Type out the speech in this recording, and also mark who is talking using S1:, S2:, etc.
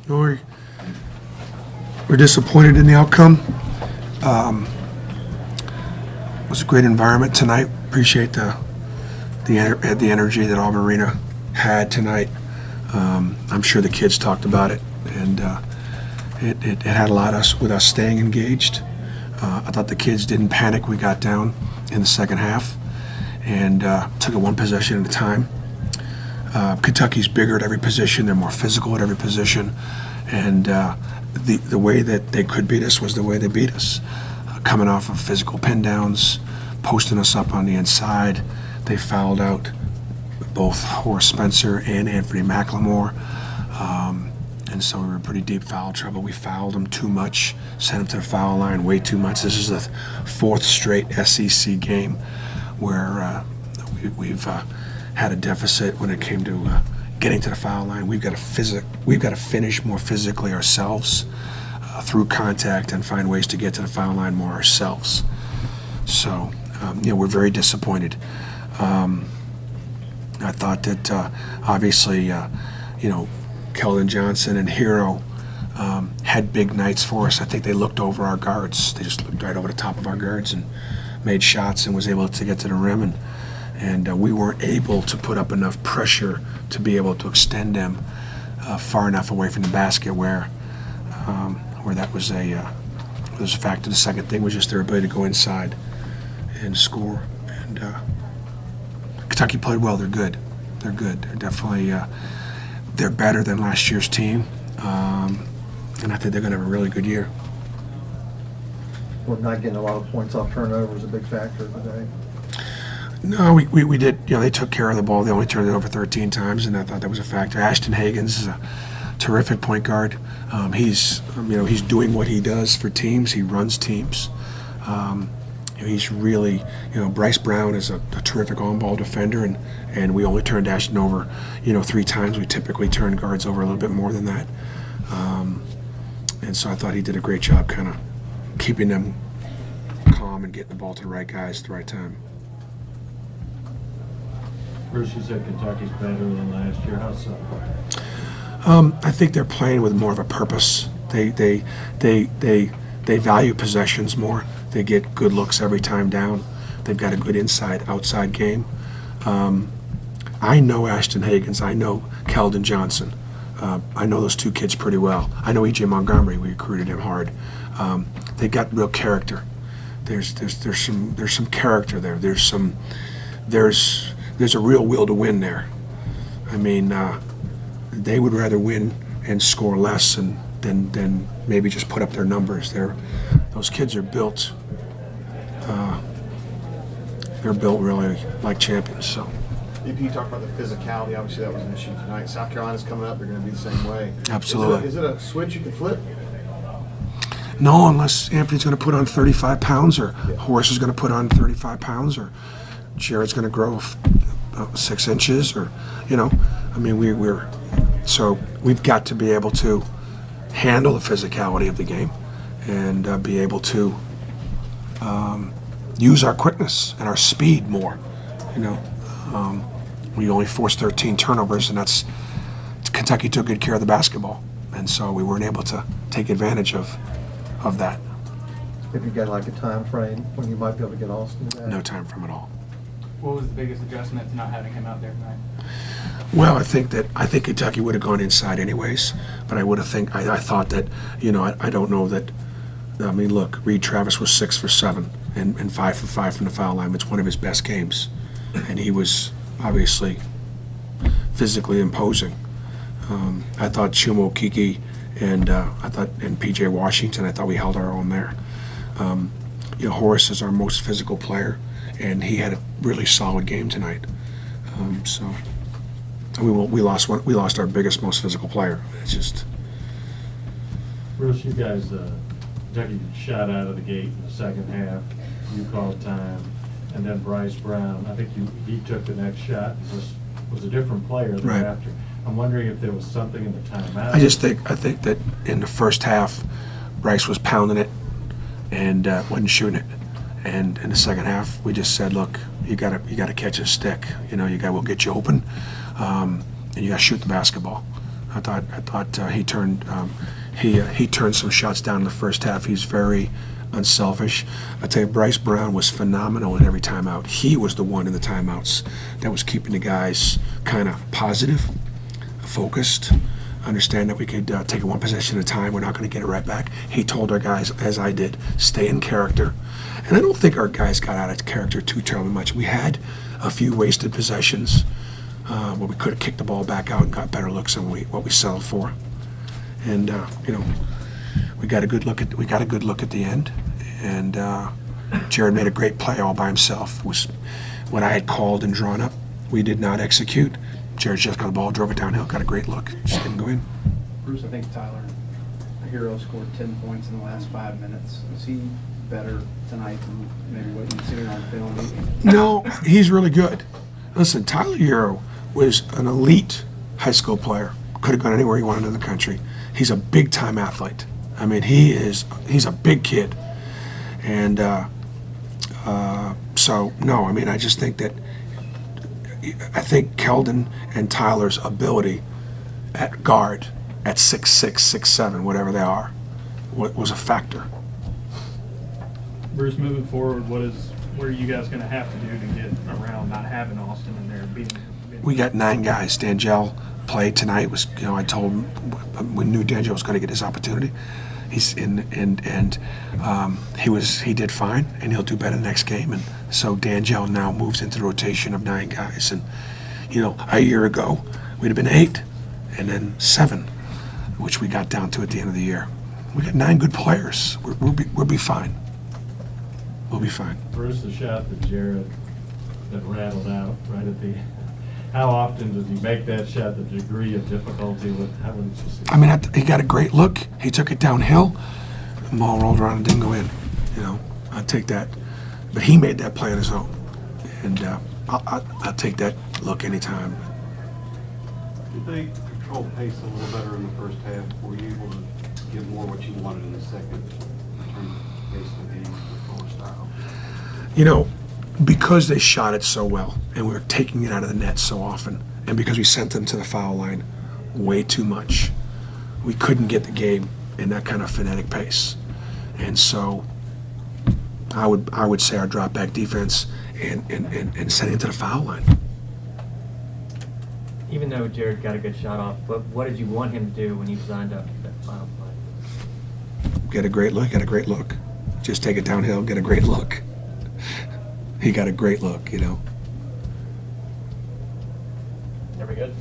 S1: We're disappointed in the outcome. It was a great environment tonight. Appreciate the energy that Auburn Arena had tonight. I'm sure the kids talked about it, and it had a lot with us staying engaged. I thought the kids didn't panic. We got down in the second half and took it one possession at a time. Kentucky's bigger at every position. They're more physical at every position, and the way that they could beat us was the way they beat us. Coming off of physical pin downs, posting us up on the inside. They fouled out both Horace Spencer and Anthony McLemore. And so we were in pretty deep foul trouble. We fouled them too much, sent them to the foul line way too much. This is the fourth straight SEC game where we've had a deficit when it came to getting to the foul line. We've got to finish more physically ourselves through contact and find ways to get to the foul line more ourselves. So, we're very disappointed. I thought that obviously, Keldon Johnson and Hero had big nights for us. I think they looked over our guards. They just looked right over the top of our guards and made shots and was able to get to the rim. And we weren't able to put up enough pressure to be able to extend them far enough away from the basket where that was a factor. The second thing was just their ability to go inside and score. And Kentucky played well. They're good. They're good. They're definitely they're better than last year's team, and I think they're going to have a really good year.
S2: Well, not getting a lot of points off turnovers is a big factor today.
S1: No, we did. They took care of the ball. They only turned it over 13 times, and I thought that was a factor. Ashton Hagans is a terrific point guard. He's doing what he does for teams. He runs teams. He's really, Bryce Brown is a terrific on-ball defender, and we only turned Ashton over, 3 times. We typically turn guards over a little bit more than that. And so I thought he did a great job kind of keeping them calm and getting the ball to the right guys at the right time.
S3: Bruce, you said Kentucky's better than last year. How so?
S1: I think they're playing with more of a purpose. They value possessions more. They get good looks every time down. They've got a good inside-outside game. I know Ashton Hagans. I know Keldon Johnson. I know those two kids pretty well. I know E.J. Montgomery. We recruited him hard. They got real character. There's some character there. There's a real will to win there. I mean, they would rather win and score less than maybe just put up their numbers. Those kids are built. They're built really like champions. So.
S4: You talked about the physicality. Obviously, that was an issue tonight. South Carolina's coming up. They're going to be the same way.
S1: Absolutely.
S4: Is it a switch you can flip?
S1: No, unless Anthony's going to put on 35 pounds, or Horace is going to put on 35 pounds, or Jared's going to grow 6 inches, or I mean, so we've got to be able to handle the physicality of the game and be able to use our quickness and our speed more. We only forced 13 turnovers, and Kentucky took good care of the basketball, and so we weren't able to take advantage of that.
S2: Have you got like a time frame when you might be able to get Austin back?
S1: No time frame at all.
S5: What was the biggest adjustment to not having him out there tonight?
S1: Well, I think Kentucky would have gone inside anyways, but I thought that I don't know that. I mean, look, Reed Travis was 6 for 7 and 5 for 5 from the foul line. It's one of his best games, and he was obviously physically imposing. I thought Chumo Kiki and PJ Washington, I thought we held our own there. Horace is our most physical player, and he had a really solid game tonight. So we lost our biggest, most physical player. It's just.
S3: Bruce, you guys, Kentucky shot out of the gate in the second half. You called time, and then Bryce Brown. I think he took the next shot. Was a different player thereafter. Right. I'm wondering if there was something in the timeout.
S1: I think that in the first half, Bryce was pounding it and wasn't shooting it. And in the second half, we just said, look, you gotta catch a stick. We'll get you open, and you gotta shoot the basketball. I thought he turned some shots down in the first half. He's very unselfish. I tell you, Bryce Brown was phenomenal in every timeout. He was the one in the timeouts that was keeping the guys kind of positive, focused, understand that we could take it one possession at a time. We're not going to get it right back. He told our guys, as I did, stay in character. And I don't think our guys got out of character too terribly much. We had a few wasted possessions where we could have kicked the ball back out and got better looks than what we settled for. And you know, we got a good look at the end. And Jared made a great play all by himself. It was what I had called and drawn up. We did not execute. Jared just got the ball, drove it downhill, got a great look, just didn't go in.
S6: Bruce, I think Tyler Hero scored 10 points in the last 5 minutes. Is he better tonight than maybe what you've seen on film?
S1: No, he's really good. Listen, Tyler Hero was an elite high school player. Could have gone anywhere he wanted in the country. He's a big-time athlete. I mean, he's a big kid. And so, no, I mean, I just think that I think Keldon and Tyler's ability at guard at 6'6", 6'7", whatever they are, was a factor.
S5: Bruce, moving forward, what are you guys going to have to do to get around not having Austin in there?
S1: We got 9 guys. Dangel played tonight. I told him we knew Dangel was going to get his opportunity. He did fine, and he'll do better next game. And so Dangel now moves into the rotation of 9 guys. And a year ago we'd have been 8, and then 7, which we got down to at the end of the year. We got 9 good players. We'll be fine. We'll be fine.
S3: Bruce, the shot that Jared that rattled out right at the. How often does he make that shot? The degree of difficulty with how would you see?
S1: I mean, he got a great look. He took it downhill. The ball rolled around and didn't go in. I'd take that. But he made that play on his own, and I'll take that look anytime.
S7: Did they control the pace a little better in the first half? Were you able to give more what you wanted in the second in terms of pace of the game, or style?
S1: Because they shot it so well and we were taking it out of the net so often, and because we sent them to the foul line way too much, we couldn't get the game in that kind of frenetic pace. And so I would say our drop back defense and setting it to the foul line.
S8: Even though Jared got a good shot off, but what did you want him to do when he signed up for that final play?
S1: Get a great look. Just take it downhill, get a great look. He got a great look,
S8: Very good.